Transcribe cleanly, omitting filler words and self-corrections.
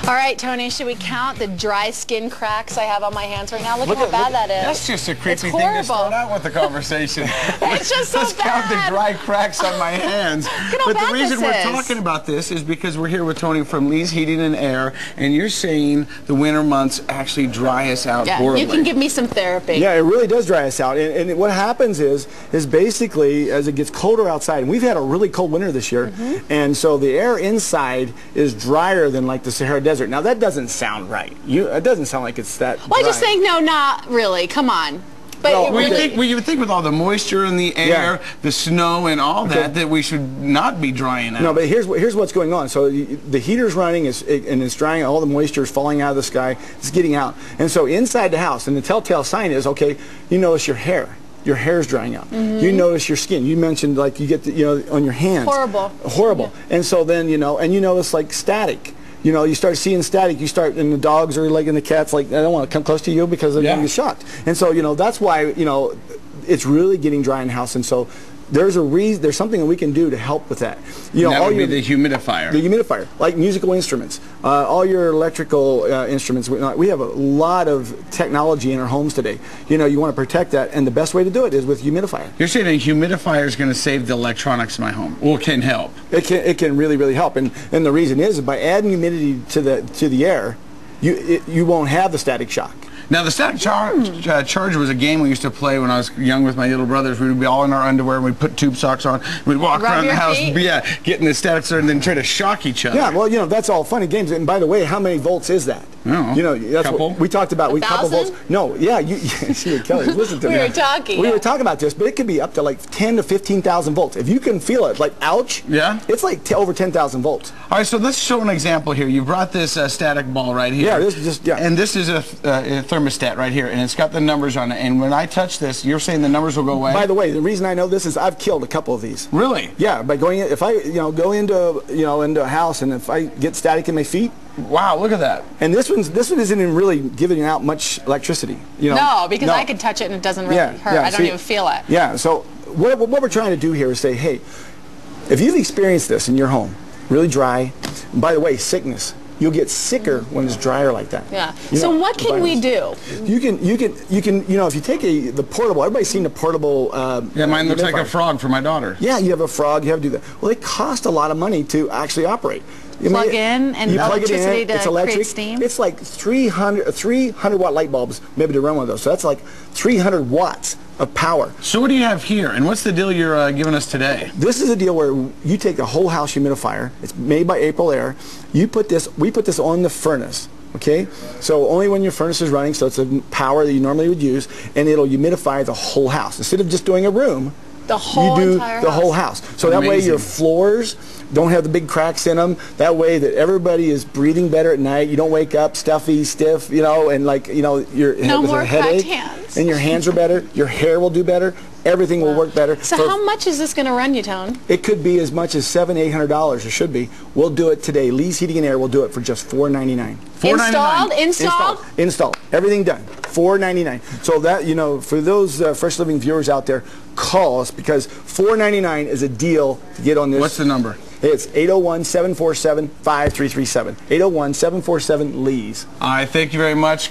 All right, Tony, should we count the dry skin cracks I have on my hands right now? Look how bad that is. That's just a creepy thing to start out with the conversation. It's just so Let's count the dry cracks on my hands. But the reason we're talking about this is because we're here with Tony from Lee's Heating and Air, and you're saying the winter months actually dry us out horribly. You can give me some therapy. Yeah, it really does dry us out. And what happens is basically as it gets colder outside, and we've had a really cold winter this year, and so the air inside is drier than like the Sahara Desert. Now that doesn't sound right. It doesn't sound like it's that dry. I just think, no, not really. Come on. But you would think with all the moisture in the air, the snow and all that we should not be drying out. No, but here's what's going on. So the heater's running and it's drying. All the moisture is falling out of the sky. It's getting out. And so inside the house, and the telltale sign is, okay, you notice your hair. Your hair's drying out. You notice your skin. You mentioned like you get on your hands. Horrible. Yeah. And so then and you notice like static. You start seeing static. And the dogs are like, and the cats like, I don't want to come close to you because they're going to get shocked. And so that's why it's really getting dry in the house. And so there's something that we can do to help with that. That would be the humidifier. The humidifier, like musical instruments, all your electrical instruments. We have a lot of technology in our homes today. You want to protect that, and the best way to do it is with humidifier. You're saying a humidifier is going to save the electronics in my home? Well, it can help. It can really help, and the reason is by adding humidity to the air, you won't have the static shock. Now, the static charge was a game we used to play when I was young with my little brothers. We would be all in our underwear, and we'd put tube socks on. We'd walk around the house, getting the static started, and then try to shock each other. Yeah, well, that's all funny games. And by the way, how many volts is that? That's couple. What we talked about. We couple volts. No, see, Kelly, listen to me. We were talking about this, but it could be up to like 10 to 15,000 volts. If you can feel it, like ouch. Yeah. It's like over 10,000 volts. All right, so let's show an example here. You brought this static ball right here. Yeah, this is just And this is a thermostat right here, and it's got the numbers on it. And when I touch this, you're saying the numbers will go away. By the way, the reason I know this is I've killed a couple of these. Really? Yeah, by going in, if I go into into a house and if I get static in my feet. Wow, look at that. And this one isn't even really giving out much electricity. No, because I can touch it and it doesn't really hurt. I don't even feel it. Yeah, so what we're trying to do here is say, hey, if you've experienced this in your home, really dry, and by the way, sickness, you'll get sicker when it's drier like that. Yeah. So what can we do? You can if you take the portable, everybody's seen the portable yeah, mine looks like a frog for my daughter. Yeah, you have a frog, you have to do that. Well, they cost a lot of money to actually operate. Plug in and electricity to create steam? It's like 300 watt light bulbs maybe to run one of those. So that's like 300 watts of power. So what do you have here, and what's the deal you're giving us today? This is a deal where you take the whole house humidifier. It's made by April Air. We put this on the furnace. Okay, so only when your furnace is running, so it's a power that you normally would use, and it'll humidify the whole house instead of just doing a room. You do the whole house. So that way your floors don't have the big cracks in them. That way that everybody is breathing better at night. You don't wake up stuffy, stiff, and like, your no more a headache. Hands. And your hands are better. Your hair will do better. Everything will work better. So how much is this going to run you, Tone? It could be as much as $700, $800. It should be. We'll do it today. Lee's Heating and Air will do it for just $499. Installed? Everything done. $499. So that, for those Fresh Living viewers out there, call us because $499 is a deal to get on this. What's the number? It's 801-747-5337. 801-747-LEES. All right, thank you very much.